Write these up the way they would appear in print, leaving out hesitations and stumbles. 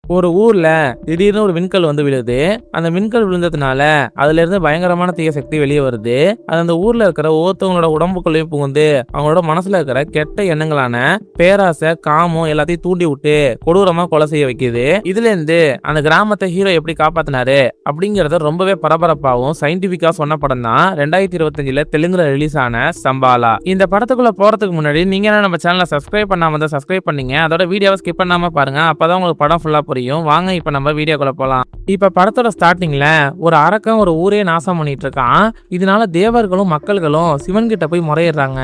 ஒரு ஊர்ல திடீர்னு ஒரு விண்கல் வந்து விழுது. அந்த விண்கல் விழுந்ததுனால அதுல இருந்து பயங்கரமான தீய சக்தி வெளியே வருது. அது அந்த ஊர்ல இருக்கிற ஒவ்வொருத்தவங்களோட உடம்புக்குள்ளேயும் புகுந்து அவங்களோட மனசுல இருக்கிற கெட்ட எண்ணங்களான பேராசை, காமம் எல்லாத்தையும் தூண்டி விட்டு கொடூரமா கொலை செய்ய வைக்குது. இதுல இருந்து அந்த கிராமத்தை ஹீரோ எப்படி காப்பாத்தினாரு அப்படிங்கறத ரொம்பவே பரபரப்பாகவும் சயின்டிபிக்கா சொன்ன படம் தான் 2025 தெலுங்குல ரிலீஸ் ஆன சம்பாலா. இந்த படத்துக்குள்ள போறதுக்கு முன்னாடி நீங்க நம்ம சேனலை சப்ஸ்கிரைப் பண்ணாம தான் சப்ஸ்கிரைப் பண்ணீங்க. அதோட வீடியோவை ஸ்கிப் பண்ணாம பாருங்க. அப்பதான் உங்களுக்கு படம் ஃபுல்லா புரியும். வாங்க இப்ப நம்ம வீடியோக்குள்ள போலாம். இப்ப படத்தோட ஸ்டார்டிங்ல ஒரு அரக்கன் ஒரு ஊரே நாசம் பண்ணிட்டு இருக்கான். இதனால தேவர்களும் மக்கள்களும் சிவன் கிட்ட போய் முறையிடுறாங்க.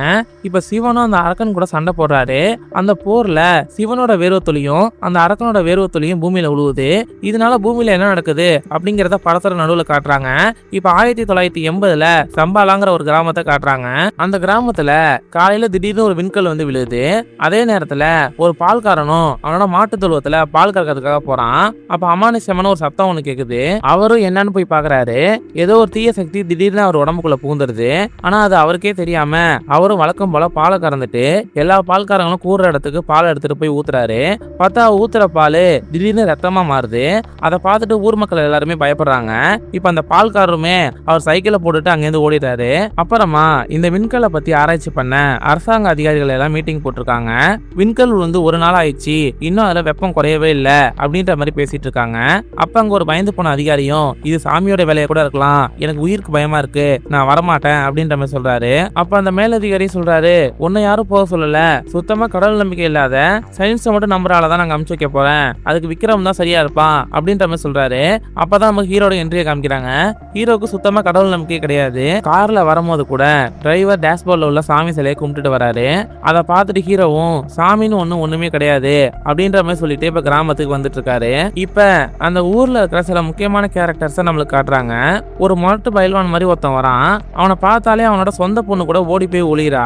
இப்ப சிவனும் அந்த அரக்கன் கூட சண்டை போடுறாரு. அந்த போர்ல சிவனோட வேர்வத்துளியும் அந்த அரக்கனோட வேர்வத்துளியும் பூமியில விழுவுது. இதனால பூமியில என்ன நடக்குது அப்படிங்கறத படத்தோட நடுவுல காட்டுறாங்க. இப்ப 1980 சம்பாலாங்கிற ஒரு கிராமத்தை காட்டுறாங்க. அந்த கிராமத்துல காலையில திடீர்னு ஒரு விண்கல் வந்து விழுது. அதே நேரத்துல ஒரு பால்காரனும் அவனோட மாட்டு தொழுவத்துல பால் கறக்கிறதுக்காக போறான். அப்ப அமானுஷ்யமான ஒரு சத்தம் ஒண்ணு கேக்குது. அவரும் என்னன்னு போய் பாக்குறாரு. ஏதோ ஒரு தீய சக்தி திடீர்னு அவர் உடம்புக்குள்ள பூந்துருது. ஆனா அது அவருக்கே தெரியாம அவரும் வழக்கம் போல பாலை கறந்துட்டு எல்லா பால்காரங்களும் கூடுற இடத்துக்கு பால் எடுத்துட்டு போய் ஊத்துறாரு. பார்த்தா ஊத்துற பால் திடீர்னு ரத்தமா மாறுது. அதை பார்த்துட்டு ஊர் மக்கள் எல்லாருமே பயப்படுறாங்க. இப்ப அந்த பால்காரருமே அவர் சைக்கிளை போட்டுட்டு அங்கிருந்து ஓடிட்டாரு. அப்புறமா இந்த விண்கலை பத்தி ஆராய்ச்சி பண்ண அரசாங்க அதிகாரிகள் எல்லாம் மீட்டிங் போட்டிருக்காங்க. விண்கல் வந்து ஒரு நாள் ஆயிடுச்சு, இன்னும் அதுல வெப்பம் குறையவே இல்லை அப்படின்ற மாதிரி பேசிட்டு இருக்காங்க. அப்ப அங்க ஒரு பயந்து போன அதிகாரியும் இது சாமியோட வேலையை கூட இருக்கலாம், எனக்கு உயிருக்கு பயமா இருக்கு, நான் வரமாட்டேன் அப்படின்ற மாதிரி சொல்றாரு. அப்ப அந்த மேலதிகாரி சொல்றாரு, உன்னை யாரும் போக சொல்லல, சுத்தமா கடவுள் நம்பிக்கை இல்லாத சயின்ஸை மட்டும் நம்புறாலதான் நாங்க அமுச்சு வைக்க போறேன், அதுக்கு விக்ரம் தான் சரியா இருப்பான் அப்படின்ற மாதிரி சொல்றாரு. அப்பதான் நமக்கு ஹீரோட என்ட்ரியை காமிக்கிறாங்க. ஹீரோக்கு சுத்தமா கடவுள் நம்பிக்கை கிடையாது. கார்ல வரும்போது கூட டிரைவர் டேஷ்போர்ட்ல உள்ள சாமி சிலையை கும்பிட்டுட்டு வராரு. அதை பார்த்துட்டு ஹீரோவும் சாமின்னு ஒண்ணுமே கிடையாது அப்படின்ற மாதிரி சொல்லிட்டு இப்ப கிராமத்துக்கு வந்துட்டு இருக்காரு. இப்ப அந்த ஊர்ல இருக்கிற சில முக்கியமான கேரக்டர்ஸ் நம்மளுக்கு காட்டுறாங்க. ஒரு மொரட்டு பயில்வான் மாதிரி ஒருத்தன் வரான். அவனை பார்த்தாலே அவனோட சொந்த பொண்ணு கூட ஓடி போய் ஒளிரா.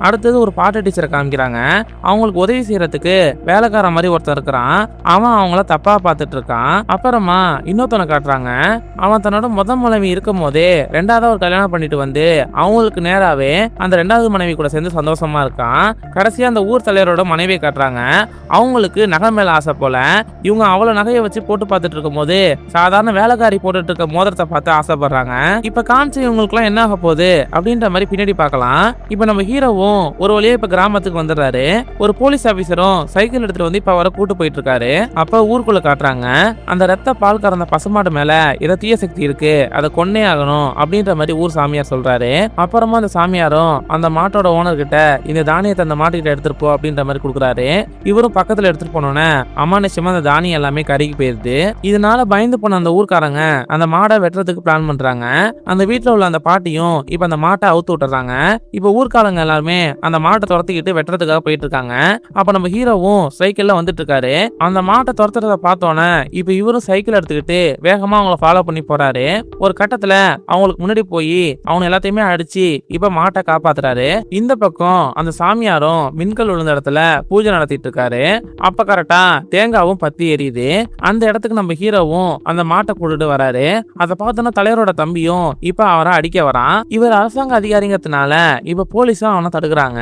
அடுத்தது ஒரு பாட்டு டீச்சரை காமிக்கிறாங்க. அவங்களுக்கு உதவி செய்யறதுக்கு வேலைக்கார மாதிரி ஒருத்தன் இருக்கிறான். அவன் அவங்கள தப்பா பார்த்துட்டு இருக்கான். அப்புறமா இன்னொருத்தனை காட்டுறாங்க. அவன் தன்னோட மனைவி இருக்கும் போதே ரெண்டாவது ஒரு கல்யாணம் பண்ணிட்டு வந்து அவங்களுக்கு நேராவே அந்த ரெண்டாவது மனைவி கூட சேர்ந்து சந்தோஷமா இருக்கான். கடைசியா அந்த ஊர் தலைவரோட மனைவியை காட்டுறாங்க. அவங்களுக்கு நகை மேல ஆசை போல. இவங்க அவ்வளவு நகையை வச்சு போட்டு பார்த்துட்டு இருக்கும் போது சாதாரண வேலைக்காரி போட்டுட்டு இருக்க மோதிரத்தை பார்த்து ஆசைப்படுறாங்க. இப்ப காமிச்சு இவங்களுக்கு எல்லாம் என்ன ஆக போகுது அப்படின்ற மாதிரி பின்னாடி பார்க்கலாம். இப்ப நம்ம ஹீரோவும் ஒரு வழியா இப்ப கிராமத்துக்கு வந்துடுறாரு. ஒரு போலீஸ் ஆபீசரும் சைக்கிள் எடுத்துட்டு வந்து இப்ப அவரை கூட்டு போயிட்டு இருக்காரு. அப்ப ஊருக்குள்ள காட்டுறாங்க. அந்த ரத்த பால் கறந்த பசுமாடு மேல ஏதோ தீய சக்தி இருக்கு, அதை கொன்னே ஆகணும் அப்படின்ற மாதிரி ஊர் சாமியார் சொல்றாரு. அப்புறமா அந்த சாமியாரும் அந்த மாட்டோட ஓனர் கிட்ட இந்த தானியத்தை அந்த மாட்டுக்கிட்ட எடுத்துட்டு போ அப்படின்ற மாதிரி கொடுக்குறாரு. இவரும் பக்கத்துல எடுத்துட்டு போனோன்னே அமானுஷ்யமா அந்த தானியம் எல்லாமே கருகி போயிருது. இதனால பயந்து போன அந்த ஊர்க்காரங்க அந்த மாடை வெட்டுறதுக்கு பிளான் பண்றாங்க. அந்த வீட்டுல உள்ள அந்த பாட்டியும் இப்ப அந்த மாட்டை அவுத்து விட்டுறாங்க. இப்ப ஊர்க்காரங்க எல்லாருமே அந்த மாட்டை துரத்திக்கிட்டு வெட்டுறதுக்காக போயிட்டு இருக்காங்க. அப்ப நம்ம ஹீரோவும் சைக்கிள்ல வந்துட்டு இருக்காரு. அந்த மாட்டை துரத்துறத பார்த்தோன்னே இப்ப இவரும் சைக்கிள் எடுத்துக்கிட்டு வேகமா அவங்கள ஃபாலோ பண்ணி போறாரு. ஒரு கட்டத்துல அவங்களுக்கு முன்னாடி போய் அவங்க எல்லாத்தையுமே அடிச்சு இப்ப மாட்டை காப்பாத்துறாரு. இந்த பக்கம் அந்த சாமியாரும் விண்கல் விழுந்த இடத்துல பூஜை நடத்திட்டு இருக்காரு. அப்ப கரெக்டா தேங்காவும் பத்தி எரியுது. அந்த இடத்துக்கு நம்ம ஹீரோவும் அந்த மாட்டை கூட்டிட்டு வராரு. அதை பார்த்தோன்னா தலைவரோட தம்பியும் இப்ப அவரை அடிக்க வரான். இவர் அரசாங்க அதிகாரிங்கிறதுனால இப்ப போலீஸும் அவனை தடுக்கிறாங்க.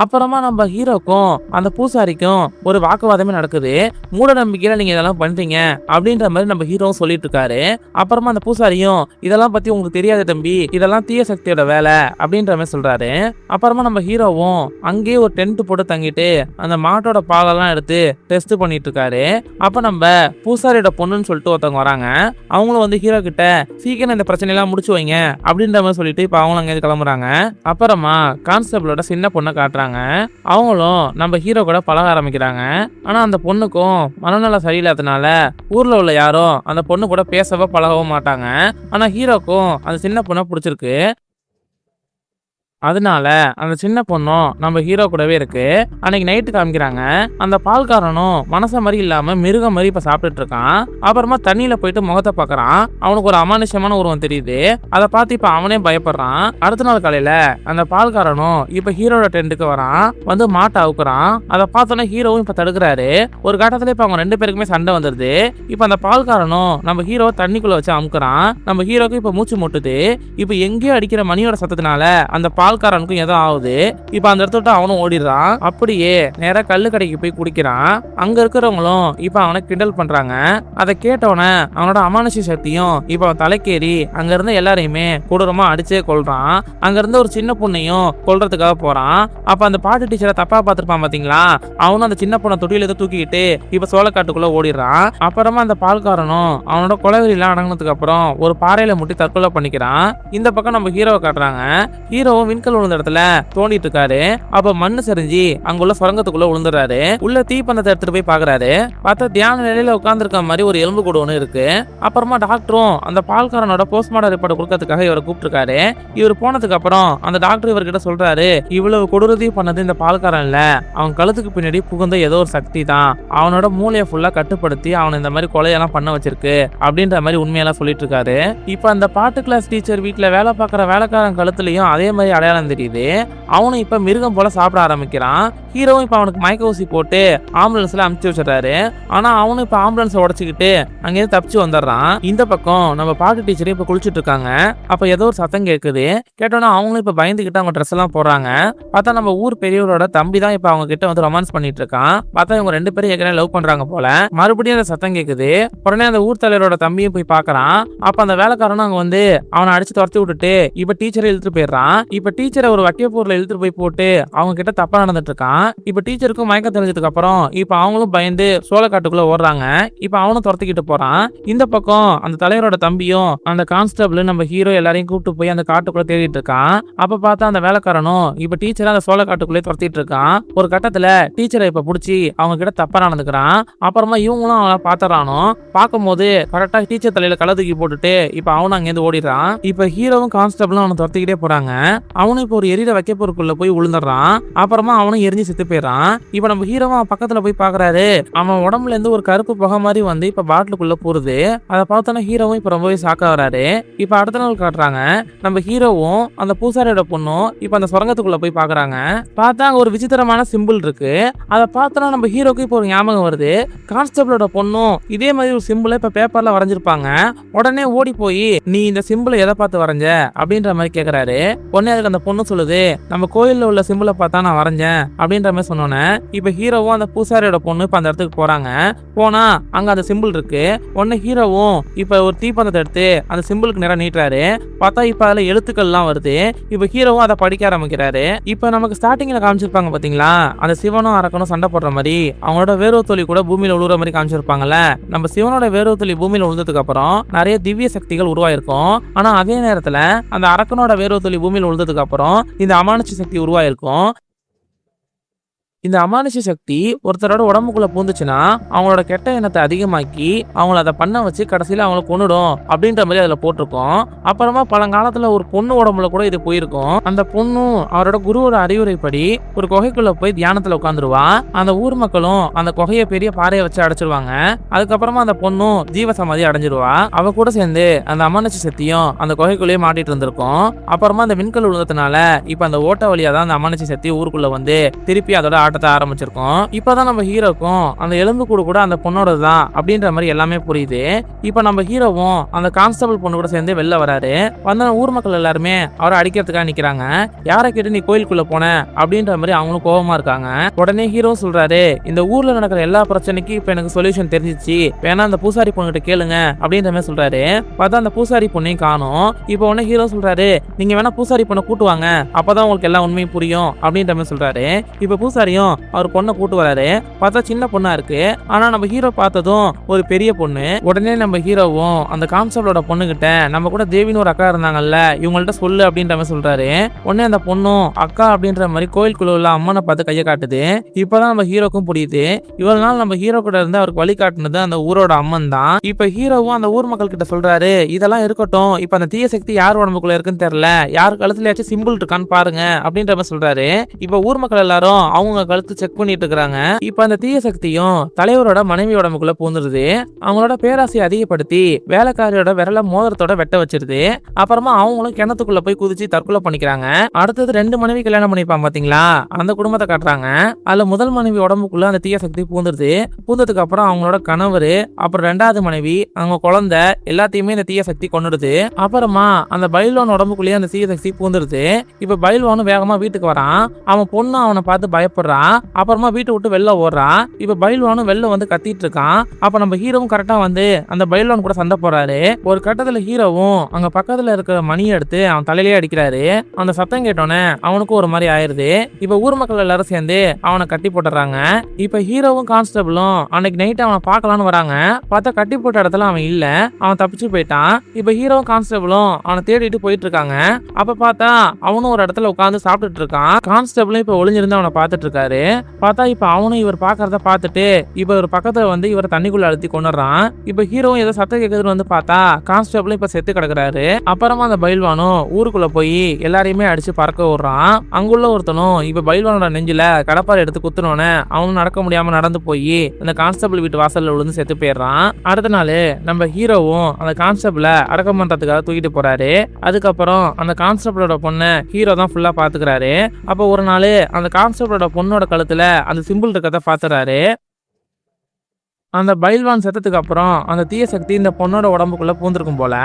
அப்புறமா நம்ம ஹீரோக்கும் அந்த பூசாரிக்கும் ஒரு வாக்குவாதமே நடக்குது. மூட நம்பிக்கையில நீங்க இதெல்லாம் பண்றீங்க அப்படின்ற மாதிரி நம்ம ஹீரோவும் சொல்லிட்டு இருக்காரு. அப்புறமா அந்த பூசாரியும் இதெல்லாம் பத்தி உங்களுக்கு தெரியாது தம்பி, இதெல்லாம் தீய சக்தியோட வேலை அப்படின்ற மாதிரி சொல்றாரு. அப்புறமா நம்ம ஹீரோவும் அங்கேயே ஒரு டென்ட் போட்டு தங்கிட்டு அந்த மாட்டோட பாலெல்லாம் எடுத்து டெஸ்ட் பண்ணிட்டு இருக்காரு. அப்ப நம்ம பூசாரியோட பொண்ணுன்னு சொல்லிட்டு ஒருத்தவங்க வராங்க. அவங்களும் வந்து ஹீரோ கிட்ட சீக்கிரம் இந்த பிரச்சனையெல்லாம் முடிச்சு வைங்க அப்படின்ற மாதிரி சொல்லிட்டு இப்ப அவங்களும் அங்கே கிளம்புறாங்க. அப்புறமா கான்ஸ்டபிளோட சின்ன பொண்ணை காட்டுறாங்க. அவங்களும் நம்ம ஹீரோ கூட பழக ஆரம்பிக்கிறாங்க. ஆனா அந்த பொண்ணுக்கும் மனநல சரியில்லாதனால ஊர்ல உள்ள யாரும் அந்த பொண்ணு கூட பேசவோ பழகவும் மாட்டாங்க. ஆனா ஹீரோக்கும் அந்த சின்ன பொண்ணை பிடிச்சிருக்கு. அதனால அந்த சின்ன பொண்ணும் நம்ம ஹீரோ கூடவே இருக்கு. அன்னைக்கு நைட்டு காமிக்கிறாங்க. அந்த பால்காரனும் மனச மாதிரி இல்லாம மிருகம் மாதிரி இப்ப சாப்பிட்டுட்டு இருக்கான். அப்புறமா தண்ணியில போயிட்டு முகத்தை பாக்குறான். அவனுக்கு ஒரு அமானுஷ்யமான உருவம் தெரியுது. அதை பார்த்து இப்ப அவனே பயப்படுறான். அடுத்த நாள் காலையில அந்த பால்காரனும் இப்ப ஹீரோட டென்ட்டுக்கு வரான். வந்து மாட்டை அவுக்குறான். அதை பார்த்தோன்னா ஹீரோவும் இப்ப தடுக்கிறாரு. ஒரு கட்டத்துல இப்ப அவங்க ரெண்டு பேருக்குமே சண்டை வந்துருது. இப்ப அந்த பால்காரனும் நம்ம ஹீரோ தண்ணிக்குள்ள வச்சு அமுக்குறான். நம்ம ஹீரோக்கு இப்ப மூச்சு முட்டுது. இப்ப எங்கேயோ அடிக்கிற மணியோட சத்தத்தினால அந்த பால்காரனுக்கும் ஏதோ ஆகுது. இப்ப அந்த இடத்துல அவனும் ஓடிடுறான். அப்படியே நேரா கல்லு கடைக்கு போய் குடிக்கிறான். அங்க இருக்கிறவங்களும் இப்ப அவனை கிண்டல் பண்றாங்க. அதை கேட்டவன அவனோட அமானுஷ்ய சக்தியும் இப்ப அவன் தலைக்கேறி அங்க இருந்த எல்லாரையுமே கொடூரமா அடிச்சே கொல்றான். அங்க இருந்த ஒரு சின்ன பொண்ணையும் கொல்றதுக்காக போறான். அப்ப அந்த பாட்டு டீச்சரை தப்பா பார்த்திருப்பான் பாத்தீங்களா, அவனும் அந்த சின்ன பொண்ணை தொட்டியில தூக்கிக்கிட்டு இப்ப சோளக்காட்டுக்குள்ள ஓடிடுறான். அப்புறமா அந்த பால்காரனும் அவனோட கொலைவெறியெல்லாம் அடங்கினதுக்கு அப்புறம் ஒரு பாறையில முட்டி தற்கொலை பண்ணிக்கிறான். இந்த பக்கம் நம்ம ஹீரோவை காட்டுறாங்க. ஹீரோவும் விண்கல் விழுந்த இடத்துல தோண்டிட்டு இருக்காரு. அப்ப மண்ணு சரிஞ்சு அங்குள்ள சுரங்கத்துக்குள்ள விழுந்துடுறாரு. உள்ள தீப்பந்தத்தை எடுத்துட்டு போய் பாக்குறாரு. பார்த்தா தியான நிலையில உட்கார்ந்துருக்க மாதிரி ஒரு எலும்பு கூடு ஒண்ணு இருக்கு. அப்புறமா டாக்டரும் அந்த பால்காரனோட போஸ்ட்மார்டம் ரிப்போர்ட் கொடுக்கறதுக்காக இவரை கூப்பிட்டுருக்காரு. இவர் போனதுக்கு அப்புறம் அந்த டாக்டர் இவர்கிட்ட சொல்றாரு, இவ்வளவு கொடூரதி பண்ணது இந்த பால்காரன் இல்ல, அவன் கழுத்துக்கு பின்னாடி புகுந்த ஏதோ ஒரு சக்தி தான் அவனோட மூளையை ஃபுல்லா கட்டுப்படுத்தி அவனை இந்த மாதிரி கொலையெல்லாம் பண்ண வச்சிருக்கு அப்படின்ற மாதிரி உண்மையெல்லாம் சொல்லிட்டு இருக்காரு. இப்ப அந்த பாட்டு கிளாஸ் டீச்சர் வீட்டுல வேலை பார்க்குற வேலைக்காரன் கழுத்துலயும் அதே மாதிரி அடையாளம் தெரியுது. அவனும் இப்ப மிருகம் போல சாப்பிட ஆரம்பிக்கிறான். ஹீரோவும் இப்ப அவனுக்கு மயக்க ஊசி போட்டு ஆம்புலன்ஸ்ல அமுச்சு வச்சிடறாரு. ஆனா அவனும் இப்ப ஆம்புலன்ஸை உடச்சுக்கிட்டு அங்கேயிருந்து தப்பிச்சு வந்துடுறான். இந்த பக்கம் நம்ம பாட்டு டீச்சரும் இப்ப குளிச்சுட்டு இருக்காங்க. அப்ப ஏதோ ஒரு சத்தம் கேட்குது. கேட்டோன்னா அவங்களும் இப்ப பயந்துகிட்டு அவங்க ட்ரெஸ் எல்லாம் போடுறாங்க. பார்த்தா நம்ம ஊர் பெரியவரோட தம்பி தான் இப்ப அவங்க கிட்ட வந்து ரொமான்ஸ் பண்ணிட்டு இருக்கான். பார்த்தா இவங்க 2 பேரும் ஏற்கனவே லவ் பண்றாங்க போல. மறுபடியும் அந்த சத்தம் கேட்குது. உடனே அந்த ஊர் தலைவரோட தம்பியும் போய் பாக்குறான். அப்ப அந்த வேலைக்காரனும் அங்க வந்து அவனை அடிச்சு துரத்தி விட்டுட்டு இப்ப டீச்சரை இழுத்துட்டு போயிடுறான். இப்ப டீச்சரை ஒரு வட்டியப்பூர்ல இழுத்துட்டு போய் போட்டு அவங்க கிட்ட தப்பா நடந்துட்டு இருக்கான். இப்ப டீச்சருக்கும் மயக்கம் தெரிஞ்சதுக்கு அப்புறம் இப்ப அவங்களும் பயந்து சோளக்காட்டுக்குள்ள ஓடுறாங்க. இப்ப அவனும் துரத்திக்கிட்டு போறான். இந்த பக்கம் அந்த தலைவரோட தம்பியும் அந்த கான்ஸ்டபிள் நம்ம ஹீரோ எல்லாரையும் கூப்பிட்டு போய் அந்த காட்டுக்குள்ள தேடிட்டு இருக்கான். அப்ப பார்த்தா அந்த வேலைக்காரனும் இப்ப டீச்சரை அந்த சோளக்காட்டுக்குள்ளே துரத்திட்டு இருக்கான். ஒரு கட்டத்துல டீச்சரை இப்ப புடிச்சு அவங்க கிட்ட தப்பா நடந்துக்கிறான். அப்புறமா இவங்களும் அவனை பாத்துறானோ. பார்க்கும்போது கரெக்டா டீச்சர் தலையில கள்ள தூக்கி போட்டுட்டு இப்ப அவனும் அங்கேருந்து ஓடிடுறான். இப்ப ஹீரோவும் கான்ஸ்டபிளும் அவனை துரத்திக்கிட்டே போறாங்க. அவனும் இப்ப ஒரு எரியிற வைக்கப்பொருட்குள்ள போய் விழுந்துடுறான். அப்புறமா அவனும் எரிஞ்சு செத்து போயிடறான். இப்ப நம்ம ஹீரோவும் பக்கத்துல போய் பாக்குறாரு. அவன் உடம்புல இருந்து ஒரு கருப்பு புகை மாதிரி வந்து இப்ப பாட்டிலுக்குள்ள போறது. அதை பார்த்தோன்னா ஹீரோவும் இப்ப ரொம்பவே ஷாக்கா வராரு. இப்ப அடுத்த நாள் காட்டுறாங்க. நம்ம ஹீரோவும் அந்த பூசாரியோட பொண்ணும் இப்ப அந்த சுரங்கத்துக்குள்ள போய் பாக்குறாங்க. பார்த்தா அங்க ஒரு விசித்திரமான சிம்பிள் இருக்கு. அதை பார்த்தோன்னா நம்ம ஹீரோக்கு இப்போ ஒரு ஞாபகம் வருது. கான்ஸ்டபிளோட பொண்ணும் இதே மாதிரி ஒரு சிம்பிளை இப்ப பேப்பர்ல வரைஞ்சிருப்பாங்க. உடனே ஓடி போய் நீ இந்த சிம்பிளை எதை பார்த்து வரைஞ்ச அப்படின்ற மாதிரி கேக்குறாரு. உடனே அதுக்கு அந்த பொண்ணு சொல்லுது, நம்ம கோயில்ல உள்ள சிம்பிளை பார்த்தா நான் வரைஞ்சேன் அப்படின்ற மாதிரி சொன்னோன்னே இப்ப ஹீரோவும் அந்த பூசாரியோட பொண்ணு இப்ப அந்த இடத்துக்கு போறாங்க. போனா அங்க அந்த சிம்பிள் இருக்கு. உடனே ஹீரோவும் இப்ப ஒரு தீப்பந்தத்தை எடுத்து அந்த சிம்பிளுக்கு நேரம் நீட்டுறாரு. பார்த்தா இப்ப அதுல எழுத்துக்கள் எல்லாம் வருது. இப்ப ஹீரோவும் அதை படிக்க ஆரம்பிக்கிறாரு. இப்ப நமக்கு ஸ்டார்டிங்ல காமிச்சிருப்பாங்க பாத்தீங்களா, அந்த சிவனும் அரக்கனும் சண்டை போடுற மாதிரி அவங்களோட வேர்வை தொலி கூட பூமியில உழுற மாதிரி காமிச்சிருப்பாங்கல்ல. நம்ம சிவனோட வேர்வை தொலி பூமியில உழுந்ததுக்கு அப்புறம் நிறைய திவ்ய சக்திகள் உருவாயிருக்கும். ஆனா அதே நேரத்துல அந்த அரக்கனோட வேர்வை தொலி பூமியில உழுந்ததுக்கு அப்புறம் இந்த அமானுஷ்ய சக்தி உருவாயிருக்கும். இந்த அமானுஷ்ய சக்தி ஒருத்தரோட உடம்புக்குள்ள பூந்துச்சுன்னா அவங்களோட கெட்ட எண்ணத்தை அதிகமாக்கி அவங்கள அதை பண்ண வச்சு கடைசியில அவங்கள கொன்னுடும் அப்படின்ற மாதிரி அதுல போட்டிருக்கோம். அப்புறமா பழங்காலத்துல ஒரு பொண்ணு உடம்புல கூட இது போயிருக்கும். அந்த பொண்ணும் அவரோட குருவோட அறிவுரைப்படி ஒரு குகைக்குள்ள போய் தியானத்துல உட்காந்துருவா. அந்த ஊர் மக்களும் அந்த குகையை பெரிய பாறையை வச்சு அடைச்சிருவாங்க. அதுக்கப்புறமா அந்த பொண்ணும் ஜீவசமாதி அடைஞ்சிருவா. அவ கூட சேர்ந்து அந்த அமானுஷ்ய சக்தியும் அந்த குகைக்குள்ளேயே மாட்டிட்டு இருந்திருக்கும். அப்புறமா அந்த விண்கல் விழுந்ததுனால இப்ப அந்த ஓட்ட வழியா தான் அந்த அமானுஷ்ய சக்தி ஊருக்குள்ள வந்து திருப்பி அதோட ஆட்டத்தை ஆரம்பிச்சிருக்கோம். இப்பதான் நம்ம ஹீரோக்கும் அந்த எலும்பு கூடு கூட அந்த பொண்ணோட தான் அப்படின்ற மாதிரி எல்லாமே புரியுது. இப்ப நம்ம ஹீரோவும் அந்த கான்ஸ்டபிள் பொண்ணு கூட சேர்ந்து வெளில வராரு. வந்த ஊர் மக்கள் எல்லாருமே அவரை அடிக்கிறதுக்காக நிக்கிறாங்க. யாரை கேட்டு நீ கோயிலுக்குள்ள போன அப்படின்ற மாதிரி அவங்களும் கோபமா இருக்காங்க. உடனே ஹீரோ சொல்றாரு, இந்த ஊர்ல நடக்கிற எல்லா பிரச்சனைக்கும் இப்ப எனக்கு சொல்யூஷன் தெரிஞ்சிச்சு, வேணா அந்த பூசாரி பொண்ணுகிட்ட கேளுங்க அப்படின்ற மாதிரி சொல்றாரு. பார்த்தா அந்த பூசாரி பொண்ணையும் காணும். இப்ப உடனே ஹீரோ சொல்றாரு, நீங்க வேணா பூசாரி பொண்ணை கூட்டுவாங்க, அப்பதான் உங்களுக்கு எல்லா உண்மையும் புரியும் அப்படின்ற மாதிரி சொல்றாரு. இப்ப பூசாரியும் அவர் பொண்ணை கூட்டு வராரு. பார்த்தா சின்ன பொண்ணா இருக்கு. ஆனா நம்ம ஹீரோ பார்த்ததும் ஒரு பெரிய பொண்ணு. உடனே நம்ம ஹீரோவும் அந்த கான்ஸ்டபிளோட பொண்ணு கிட்ட நம்ம கூட தேவின்னு ஒரு அக்கா இருந்தாங்கல்ல, இவங்கள்ட்ட சொல்லு அப்படின்ற மாதிரி சொல்றாரு. உடனே அந்த பொண்ணும் அக்கா அப்படின்ற மாதிரி கோயிலுக்குள்ள உள்ள அம்மனை பார்த்து கையை காட்டுது. இப்பதான் நம்ம ஹீரோக்கும் புரியுது, இவ்வளவு நாள் நம்ம ஹீரோ கூட இருந்து அவருக்கு வழி காட்டுனது அந்த ஊரோட அம்மன் தான். இப்ப ஹீரோவும் அந்த ஊர் மக்கள் கிட்ட சொல்றாரு, இதெல்லாம் இருக்கட்டும், இப்ப அந்த தீய சக்தி யார் உடம்புக்குள்ள இருக்குன்னு தெரியல, யார் கழுத்துலயாச்சும் சிம்பிள் இருக்கான்னு பாருங்க அப்படின்ற மாதிரி சொல்றாரு. இப்ப ஊர் மக்கள் எல்லாரும் அவங்க கழுத்து செக் பண்ணிட்டு இருக்காங்க. இப்ப அந்த தீய சக்தியும் தலைவரோட மனைவி உடம்புக்குள்ள பூந்துருது. அவங்களோட பேராசையை அதிகப்படுத்தி வேலைக்காரியோட விரல மோதிரத்தோட வெட்ட வச்சிருது. அப்புறமா அவங்களும் கிணத்துக்குள்ள போய் குதிச்சு தற்கொலை பண்ணிக்கிறாங்க. அடுத்தது 2 மனைவி கல்யாணம் பண்ணிப்பாங்க பாத்தீங்களா, அந்த குடும்பத்தை காட்டுறாங்க. அதுல முதல் மனைவி உடம்புக்குள்ள அந்த தீய சக்தி பூந்துருது. பூந்ததுக்கு அப்புறம் அவங்களோட கணவர், அப்புறம் 2வது மனைவி, அவங்க குழந்தை எல்லாத்தையுமே இந்த தீய சக்தி கொன்னுடுது. அப்புறமா அந்த பைல்வான் உடம்புக்குள்ளேயே அந்த தீய சக்தி பூந்துருது. இப்ப பைல்வானும் வேகமா வீட்டுக்கு வரான். அவன் பொண்ணு அவனை பார்த்து பயப்படுறான். அப்புறமா வீட்டை விட்டு வெளில ஓடுறான். இப்ப பைல்வானும் வெளில வந்து கத்திட்டு இருக்கான். அப்ப நம்ம ஹீரோவும் கரெக்டா வந்து அந்த பைல்வான் கூட சண்டை போறாரு. ஒரு கட்டத்துல ஹீரோவும் அங்க பக்கத்துல இருக்கிற மணியை எடுத்து அவன் தலையிலேயே அடிக்கிறாரு. அந்த சத்தம் கேட்டோன்னே அவனுக்கும் ஒரு மாதிரி ஆயிருது. இப்ப ஊர் மக்கள் எல்லாரும் சேர்ந்து அவனை கட்டி போட்டுறாங்க. இப்ப ஹீரோவும் கான்ஸ்டபிளும் அன்னைக்கு நைட் அவனை பார்க்கலான்னு வராங்க. பார்த்தா கட்டி போட்ட இடத்துல அவன் இல்ல, அவன் தப்பிச்சு போயிட்டான். இப்ப ஹீரோவும் கான்ஸ்டபிளும் அவனை தேடிட்டு போயிட்டு இருக்காங்க. அப்ப பார்த்தா அவனும் ஒரு இடத்துல உட்காந்து சாப்பிட்டுட்டு இருக்கான். கான்ஸ்டபிளும் இப்ப ஒளிஞ்சிருந்து அவனை பார்த்துட்டு இருக்காரு. பார்த்தா இப்ப அவனும் இவர் பாக்குறத பார்த்துட்டு இப்ப ஒரு பக்கத்துல வந்து இவரை தண்ணிக்குள்ள அழுத்தி கொண்டுறான். இப்ப ஹீரோவும் ஏதோ சத்தம் கேட்குதுன்னு வந்து பார்த்தா கான்ஸ்டபிளும் இப்ப செத்து கிடக்குறாரு. அப்புறமா அந்த பைல்வானும் ஊருக்குள்ள போய் எல்லாரையுமே அடிச்சு பறக்க விடுறான். அங்குள்ள ஒருத்தனும் இப்ப பைல்வானோட நெஞ்சில கடப்பாரை எடுத்து குத்துனோன்னு அவனும் நடக்க முடியாம நடந்து போய் அந்த கான்ஸ்டபிள் வீட்டு வாசல்ல விழுந்து செத்து போயிடுறான். அடுத்த நாள் நம்ம ஹீரோவும் அந்த கான்ஸ்டபிளை அடக்கம் பண்றதுக்காக தூக்கிட்டு போறாரு. அதுக்கப்புறம் அந்த கான்ஸ்டபிளோட பொண்ணை ஹீரோ தான் ஃபுல்லா பாத்துக்கிறாரு. அப்போ ஒரு நாள் அந்த கான்ஸ்டபிளோட பொண்ணோட கழுத்துல அந்த சிம்பிள் இருக்கிறத பாத்துறாரு. அந்த பைல்வான் செத்ததுக்கு அப்புறம் அந்த தீய சக்தி இந்த பொண்ணோட உடம்புக்குள்ள பூந்திருக்கும் போல.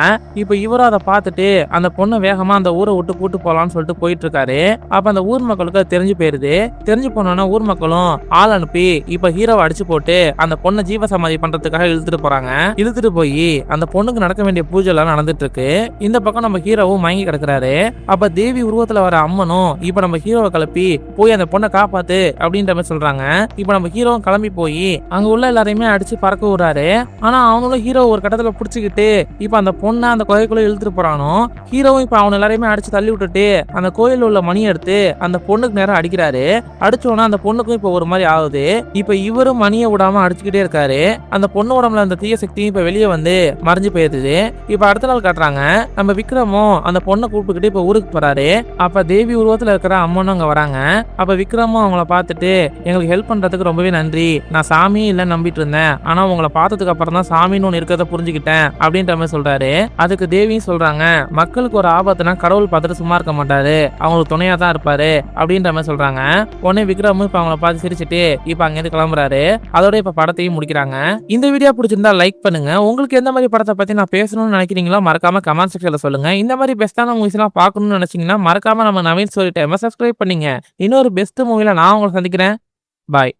இப்ப இவரும் அதை பார்த்துட்டு அந்த பொண்ணை வேகமா அந்த ஊரை விட்டு கூட்டு போலான்னு சொல்லிட்டு போயிட்டு இருக்காரு. அப்ப அந்த ஊர் மக்களுக்கு அது தெரிஞ்சு போயிருது. தெரிஞ்சு போனோன்னா ஊர் மக்களும் ஆள் அனுப்பி இப்ப ஹீரோவை அடிச்சு போட்டு அந்த பொண்ணை ஜீவசமாதி பண்றதுக்காக இழுத்துட்டு போறாங்க. இழுத்துட்டு போய் அந்த பொண்ணுக்கு நடக்க வேண்டிய பூஜை எல்லாம் நடந்துட்டு இருக்கு. இந்த பக்கம் நம்ம ஹீரோவும் மயங்கி கிடக்குறாரு. அப்ப தேவி உருவத்துல வர அம்மனும் இப்ப நம்ம ஹீரோவை கிளப்பி போய் அந்த பொண்ணை காப்பாத்து அப்படின்ற மாதிரி சொல்றாங்க. இப்ப நம்ம ஹீரோவும் கிளம்பி போய் அங்க உள்ள எல்லாரையுமே அடிச்சு பறக்க விடுறாரு. ஆனா அவனும் ஹீரோ ஒரு கட்டத்துல புடிச்சுக்கிட்டு இப்ப அந்த பொண்ணை அந்த கோயிலுக்குள்ள இழுத்துட்டு போறானோ. ஹீரோவும் இப்ப அவன் எல்லாரையுமே அடிச்சு தள்ளி விட்டுட்டு அந்த கோயில உள்ள மணி எடுத்து அந்த பொண்ணுக்கு நேரம் அடிக்கிறாரு. அடிச்சோன்னா அந்த பொண்ணுக்கும் இப்ப ஒரு மாதிரி ஆகுது. இப்ப இவரும் மணியை விடாம அடிச்சுக்கிட்டே இருக்காரு. அந்த பொண்ணு உடம்புல அந்த தீய சக்தியும் இப்ப வெளியே வந்து மறைஞ்சு போயிருது. இப்ப அடுத்த நாள் காட்டுறாங்க, நம்ம விக்ரமும் அந்த பொண்ணை கூப்பிட்டுக்கிட்டு இப்ப ஊருக்கு போறாரு. அப்ப தேவி உருவத்துல இருக்கிற அம்மனும் அங்க வராங்க. அப்ப விக்ரமும் அவங்கள பார்த்துட்டு எங்களுக்கு ஹெல்ப் பண்றதுக்கு ரொம்பவே நன்றி, நான் சாமியே இல்ல நம்பிட்டு இருந்தேன், ஆனா உங்களை பார்த்ததுக்கு அப்புறம் தான் சாமின்னு ஒன்று இருக்கிறத புரிஞ்சுக்கிட்டேன் அப்படின்ற மாதிரி சொல்றாரு. அதுக்கு தேவியும் சொல்றாங்க, மக்களுக்கு ஒரு ஆபத்துனா கடவுள் பார்த்துட்டு சும்மா இருக்க மாட்டாரு, அவங்களுக்கு துணையா தான் இருப்பாரு அப்படின்ற மாதிரி சொல்றாங்க. உடனே விக்ரமும் இப்ப அவங்கள பார்த்து சிரிச்சுட்டு இப்ப அங்கிருந்து கிளம்புறாரு. அதோட இப்ப படத்தையும் முடிக்கிறாங்க. இந்த வீடியோ பிடிச்சிருந்தா லைக் பண்ணுங்க. உங்களுக்கு எந்த மாதிரி படத்தை பத்தி நான் பேசணும்னு நினைக்கிறீங்களோ மறக்காம கமெண்ட் செக்ஷன்ல சொல்லுங்க. இந்த மாதிரி பெஸ்டான மூவிஸ் எல்லாம் பார்க்கணும்னு நினைச்சீங்கன்னா மறக்காம நம்ம நவீன் ஸ்டோரி டைமை சப்ஸ்கிரைப் பண்ணீங்க. இன்னொரு பெஸ்ட் மூவில நான் உங்களை சந்திக்கிறேன். பாய்.